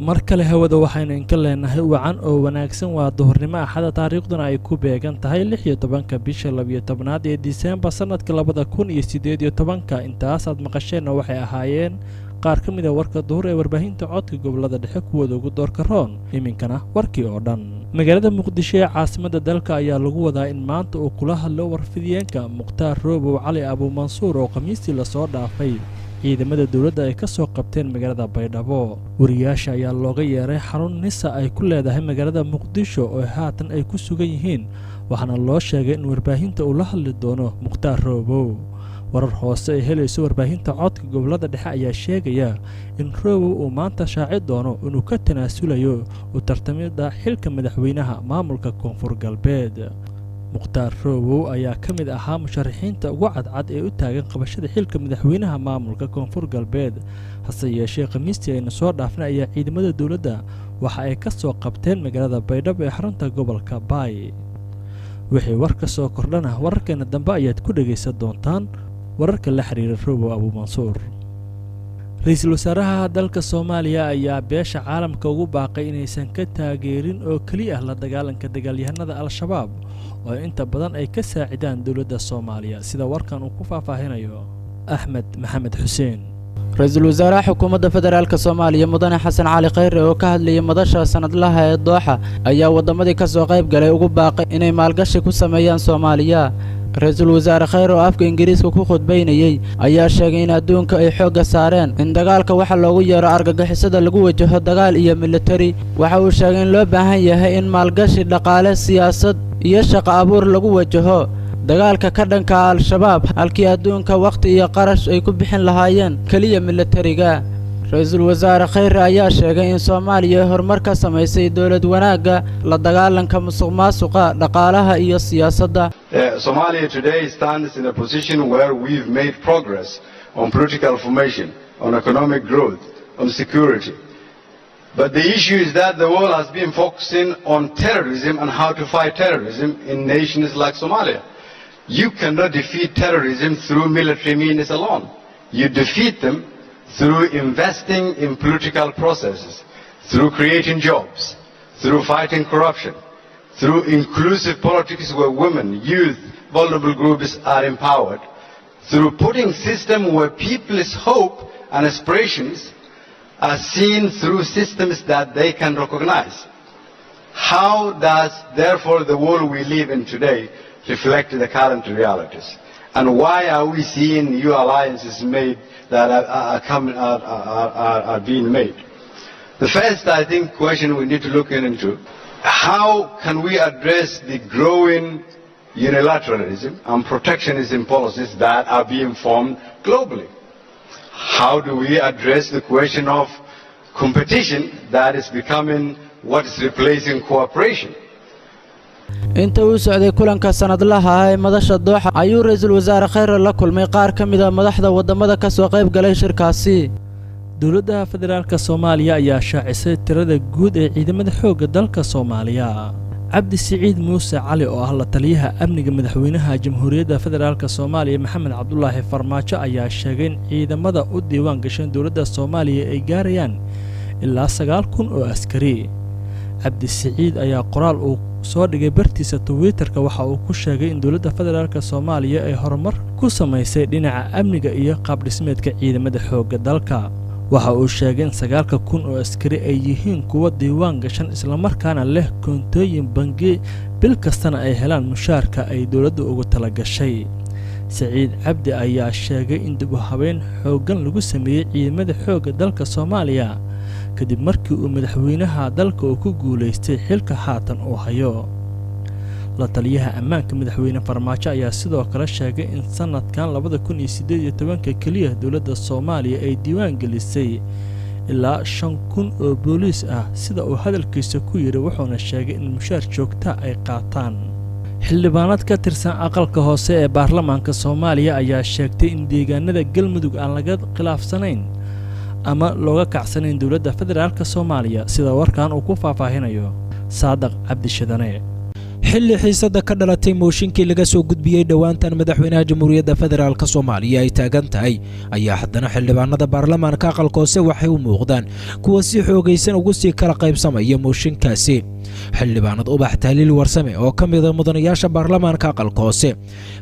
markale hawada waxaynu inka leenahay wacan oo wanaagsan waa duhurnimo axada taariikhduna ay ku beegan tahay 16 bisha 12 ee Diseembar sanadka 2018 intaasaad maqasheenna waxay ahaayeen qaar ka mid ah warka duhur ee warbaahinta codka gobolada dhexe kuwada ugu doorka roon iminkana warkii oo dhan magaalada muqdisho ee caasimadda dalka ayaa lagu wadaa in maanta uu kula hadlo warfidiyeenka Mukhtaar Roobow Cali Abu Mansuur oo khamiistii la soo dhaafay ciidamada dawladda ay ka soo qabteen magaalada Baydhabo wariyaasha ayaa looga yeeray xarun nisa ay ku leedahay magaalada Muqdisho oo haatan ay ku sugan yihiin waxaana loo sheegay in warbaahinta uu la hadli doono Mukhtaar Roobow warar hoose ay helayso warbaahinta codka gobolada dhexe ayaa sheegaya in Roobow uu maanta shaaci doono inuu ka tanaasulayo u tartamida xilka madaxweynaha maamulka Koonfur Galbeed Mukhtaar Roobow ayaa ka mid ahaa musharaxiinta ugu cadcad ee u taagan qabashada xilka madaxweynaha maamulka Koonfur Galbeed hase yeeshee khamiistii ayna soo dhaafnay ayaa ciidamada dawladda waxa ay ka soo qabteen magaalada Baydhabo ee xarunta gobolka Baay wixii war ka soo kordhana wararkeena dambe ayaad ku dhageysan doontaan wararka la xiriira Roobow Abu Mansuur ra'iisul wasaaraha dalka Soomaaliya ayaa beesha caalamka ugu baaqay inaysan ka taageerin oo kaliya la dagaalanka dagaalyahanada al-shabaab oo inta badan ay ka saacidaan dawladda Soomaaliya sida warkan uu ku faahfaahinayo Ahmed Maxamed Xuseen ra'iisul wasaaraha xukuumadda federaalka Soomaaliya mudane Xasan Cali Khayre oo ka hadlayay madasha sanadlaha ee Dooxa ayaa wadamadii ka soo qayb galay ugu baaqay inay maalgashi ku sameeyaan Soomaaliya ra'iisul wasaare Khayre oo afka Ingiriiska ku khudbaynayay ayaa sheegay in adduunka ay xoogga saareen in dagaalka waxa loogu yeero argagixisada lagu wajaho dagaal iyo military waxa uu sheegay in loo baahan yahay in maalgashi dhaqaale siyaasad iyo shaqo abuur lagu wajaho dagaalka ka dhanka al-shabaab halkii adduunka waqti iyo qarash ay ku bixin lahaayeen kaliya militariga ra'iisul wasaare Khayre ayaa sheegay in Soomaaliya horumar ka samaysay dawlad wanaagga la dagaalanka musuqmaasuqa dhaqaalaha iyo siyaasadda Somalia today stands in a position where we've made progress on political formation, on economic growth, on security. But the issue is that the world has been focusing on terrorism and how to fight terrorism in nations like Somalia. You cannot defeat terrorism through military means alone. You defeat them through investing in political processes, through creating jobs, through fighting corruption, through inclusive politics where women, youth, vulnerable groups are empowered, through putting systems where people's hope and aspirations are seen through systems that they can recognize. How does, therefore, the world we live in today reflect the current realities? And why are we seeing new alliances made that are being made? The first, I think, question we need to look into, how can we address the growing unilateralism and protectionism policies that are being formed globally? How do we address the question of competition that is becoming what is replacing cooperation? inta uu socday kulanka sanadlaha ah ee madasha Dooxa ayuu ra'iisul wasaare Khayre la kulmay qaar ka mid ah madaxda wadamada ka soo qayb galay shirkaasi dawladda federaalka Soomaaliya ayaa shaacisay tirada guud ee ciidamada xoogga dalka Soomaaliya Cabdi Saciid Muuse Cali oo ah la taliyaha amniga madaxweynaha Jamhuuriyadda Federaalka Soomaaliya Maxamed Cabdullaahi Farmaajo ayaa sheegay in ciidamada u diiwaan gashan dawladda Soomaaliya ay gaarayaan ilaa 9,000 oo askari Cabdi Saciid ayaa qoraal uu soo dhigay bartiisa Twitter-ka waxa uu ku sheegay in dawladda federaalka Soomaaliya ay horumar ku sameysay dhinaca amniga iyo qaab dhismeedka ciidamada xoogga dalka waxa uu sheegay in 9,000 oo askari ay yihiin kuwa diiwaan gashan isla markaana leh koontooyin bangi bil kastana ay helaan mushaarka ay dawladdu ugu talagashay Saciid Cabdi ayaa sheegay in dib u habeyn xooggan lagu sameeyay ciidamada xoogga dalka Soomaaliya kadib markii uu madaxweynaha dalka uu ku guuleystay xilka haatan uu hayo la taliyaha ammaanka madaxweyne Farmaajo ayaa sidoo kale sheegay in sanadkan 2018 kaliya dawladda Soomaaliya ay diiwaan gelisay ilaa 5,000 oo booliis ah sida uu hadalkiisa ku yiri wuxuuna sheegay in mushaar joogta ay qaataan xildhibaanad ka tirsan aqalka hoose ee baarlamaanka Soomaaliya ayaa sheegtay in deegaanada Galmudug aan laga khilaafsanayn ama looga kacsanayn dawladda federaalka Soomaaliya sida warkan uu ku faahfaahinayo Saadaq Cabdi Shadane xilli xiisada ka dhalatay mooshinkii laga soo gudbiyey dhowaantan madaxweynaha jamhuuriyadda federaalk soomaaliya ay taagan tahay ayaa haddana xildhibaanada baarlamaanka aqalka hoose waxay u muuqdaan kuwa si xoogaysan ugu sii kala qaybsamaya mooshinkaasi xildhibaanad ubax tahliil warsame oo ka mida mudanayaasha baarlamaanka aqalka hoose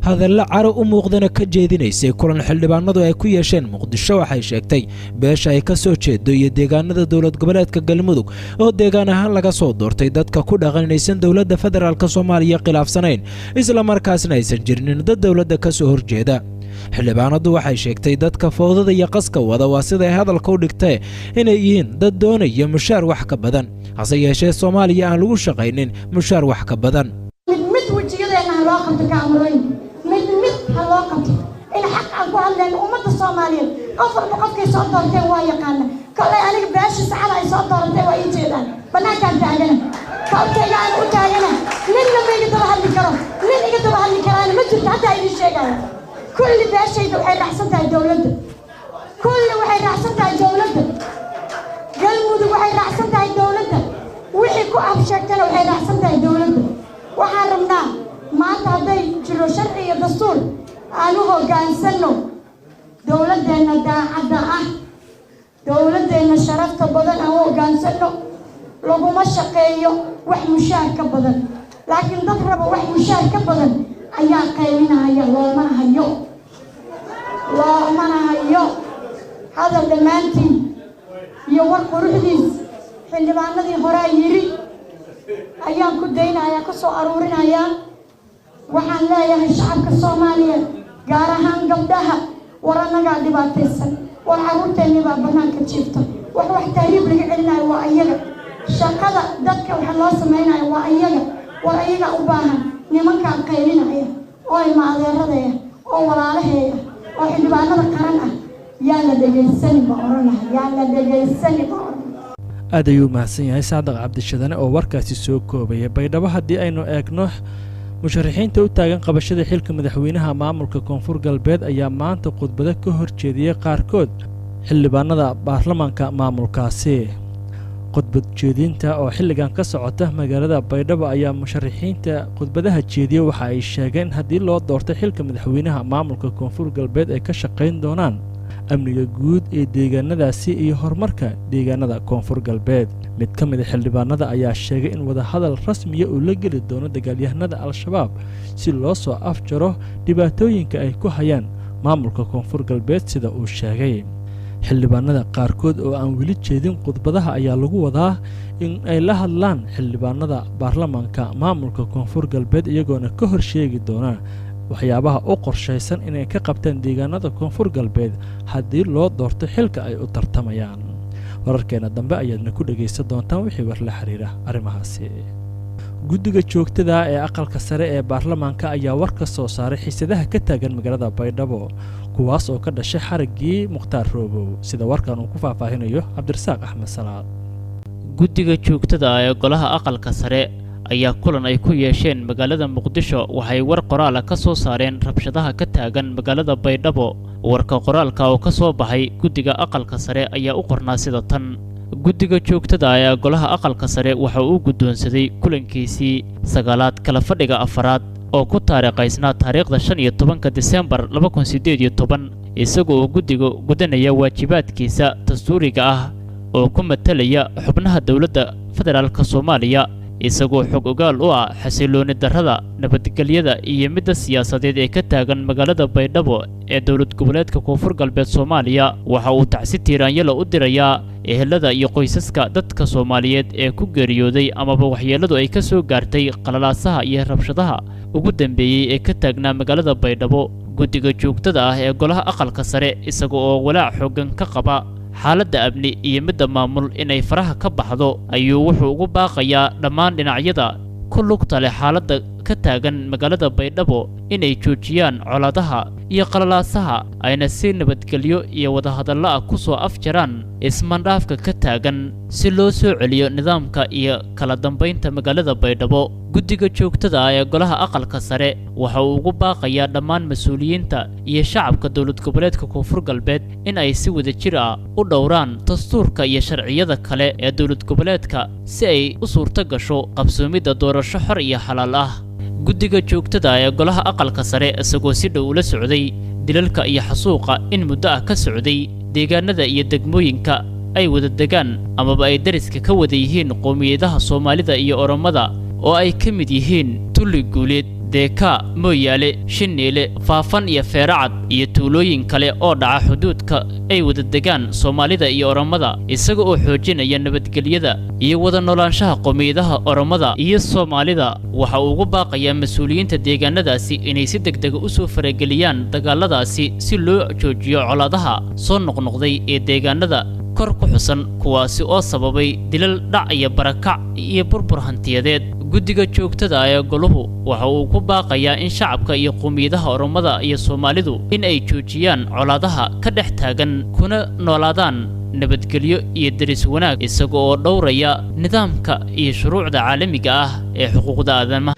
hadalla caro u muuqdana ka jeedinaysay kulan xildhibaanadu ay ku yeesheen muqdisho waxay sheegtay beesha ay ka soo jeedo iyo deegaanada dowlad goboleedka galmudug oo deegaan ahaan laga soo doortay dadka ku dhaqanaysan dowladda federaalk soomaaliya khilaafsanayn isla markaasna aysan jirnin dad dowladda ka soo horjeeda xildhibaanadu waxay sheegtay dadka fowdada iyo qaska wada waa siday hadalka u dhigtee inay yihiin dad doonaya mushaar wax ka badan hase yeeshee soomaaliya aan lagu shaqaynin mushaar wax ka badan mid wejiyadeenna ha loo qabto kaamarooyin mid ha loo qabto in xaq aan ku hadlayno ummadda soomaaliyeed qof walba qofkay soo doorteen waa yaqaana kollay aniga beesha sacada ay soo dooratay waa ii jeedaan bannaankaan taagana kolkayga aan u taagana ninna ma iga daba hadli karo nin iga daba hadli karaana ma jirto hataa idiin sheegaya kulli beeshayda waxay raacsan tahay dowladda kulli waxay raacsan tahay dowladda galmudug waxay raacsan tahay dowladda wixii ku absheegtana waxay raacsan tahay dowladda waxaan rabnaa maanta hadday jiro sharci iyo dastuur aan u hoggaansanno dowladdeenna daacadda ah dowladdeenna sharafta badan aan u hoggaansanno laguma shaqeeyo wax mushaar ka badan laakiin dad raba wax mushaar ka badan ayaa qaylinahaya loomana hayo hadal dhammaantiin iyo war quruxdiis xildhibaanadii horaa yidhi ayaan ku daynayaa ku soo aruurinayaa waxaan leeyahay shacabka soomaaliyeed gaar ahaan gabdhaha war annagaa dhibaataysan war carruurteennii baa bannaanka jiifta wax tahriib laga celinayo waa ayaga shaqada dadka waxa loo samaynayo waa ayaga war ayagaa u baahan nimankaan qaylinaya oo ilma adeeradaya oo walaalaheeya oo xildhibaanada qaran ah yaa la dhegaysanin ma odhanaha yaa la dhegaysanin ma odhanaha aad ayuu mahadsan yahay saadaq cabdishadane oo warkaasi soo koobaya baydhabo haddii aynu eegno musharaxiinta u taagan qabashada xilka madaxweynaha maamulka koonfur galbeed ayaa maanta khudbado ka hor jeediyey qaarkood xildhibaanada baarlamaanka maamulkaasi khudbad jeedinta oo xilligan ka socota magaalada baydhabo ayaa musharaxiinta khudbadaha jeediya waxa ay sheegeen haddii loo doortay xilka madaxweynaha maamulka koonfur galbeed ay ka shaqayn doonaan amniga guud ee deegaanadaasi iyo horumarka deegaanada koonfur galbeed mid ka mid a xildhibaanada ayaa sheegay in wadahadal rasmiya uu la geli doono dagaalyahanada al-shabaab si loo soo afjaro dhibaatooyinka ay ku hayaan maamulka koonfur galbeed sida uu sheegay xildhibaanada qaarkood oo aan weli jeedin khudbadaha ayaa lagu wadaa in ay la hadlaan xildhibaanada baarlamaanka maamulka koonfur galbeed iyagoona ka hor sheegi doona waxyaabaha u qorshaysan inay ka qabtaan deegaanada koonfur galbeed haddii loo doorto xilka ay u tartamayaan wararkeena dambe ayaadna ku dhegaysan doontaan wixii war la xiriira arrimahaasi guddiga joogtada ee aqalka sare ee baarlamaanka ayaa war ka soo saaray xiisadaha ka taagan magaalada baydhabo kuwaas oo ka dhashay xariggii mukhtaar roobow sida warkan uu ku faahfaahinayo cabdirasaaq axmed salaad guddiga joogtada ee golaha aqalka sare ayaa kulan ay ku yeesheen magaalada muqdisho waxay war qoraala ka soo saareen rabshadaha ka taagan magaalada baydhabo warka qoraalka oo ka soo baxay guddiga aqalka sare ayaa u qornaa sida tan guddiga joogtada ee golaha aqalka sare waxa uu guddoonsaday kulankiisii sagaalaad kala fadhiga afaraad oo ku taariikhaysnaa taariikhda 15 Diseembar 2018 isagoo guddiga gudanaya waajibaadkiisa dastuuriga ah oo ku matalaya xubnaha dawladda federaalka Soomaaliya isagoo xog ogaal u ah xasilooni darrada nabadgelyada iyo midda siyaasadeed ee ka taagan magaalada Baydhabo ee dawlad goboleedka Koonfur Galbeed Soomaaliya waxa uu tacsi tiiraanyada u dirayaa ehelada iyo qoysaska dadka Soomaaliyeed ee ku geeriyooday amaba waxyeeladu ay ka soo gaartay qalalaasaha iyo rabshadaha ugu dambeeyay ee ka taagnaa magaalada Baydhabo guddiga joogtada ah ee golaha aqalka sare isagoo oo walaac xooggan ka qaba xaaladda amni iyo midda maamul inay faraha ka baxdo ayuu wuxuu ugu baaqayaa dhammaan dhinacyada ku lugta leh xaaladda ka taagan magaalada Baydhabo inay joojiyaan colaadaha iyo qalalaasaha ayna si nabadgelyo iyo wadahadallo ah ku soo afjaraan ismandhaafka ka taagan si loo soo celiyo nidaamka iyo kala dambaynta magaalada Baydhabo. Guddiga joogtada ah ee golaha aqalka sare waxa uu ugu baaqayaa dhammaan mas'uuliyiinta iyo shacabka dowlad goboleedka Koonfur Galbeed in ay si wadajir ah u dhowraan dastuurka iyo sharciyada kale ee dowlad goboleedka si ay u suurto gasho qabsoomidda doorasho xor iyo xalaal ah. Guddiga joogtada ah ee golaha aqalka sare isagoo si dhow ula socday dilalka iyo xasuuqa in muddo ah ka socday deegaanada iyo degmooyinka ay wada degaan amaba ay dariska ka wada yihiin qoomiyadaha Soomaalida iyo Oromada oo ay ka mid yihiin Tulli Guuleed, Deeka, Mooyaale, Shineele, Faafan iyo Feeracad iyo tuulooyin kale oo dhaca xuduudka ay wada degaan Soomaalida iyo Oromada isaga oo xoojinaya nabadgelyada iyo wada noolaanshaha qoomiyadaha Oromada iyo Soomaalida. Waxa uu ugu baaqayaa mas'uuliyiinta deegaanadaasi inay si degdeg ah u soo farageliyaan dagaaladaasi si loo joojiyo colaadaha soo noqnoqday ee deegaanada kor ku xusan kuwaasi oo sababay dilal, dhac iyo barakac iyo burbur hantiyadeed. Guddiga joogtada ah ee goluhu waxa uu ku baaqayaa in shacabka iyo qoomiyadaha Oromada iyo Soomaalidu in ay joojiyaan colaadaha ka dhex taagan kuna noolaadaan nabadgelyo iyo daris wanaag isaga oo dhowraya nidaamka iyo shuruucda caalamiga ah ee xuquuqda aadamaha.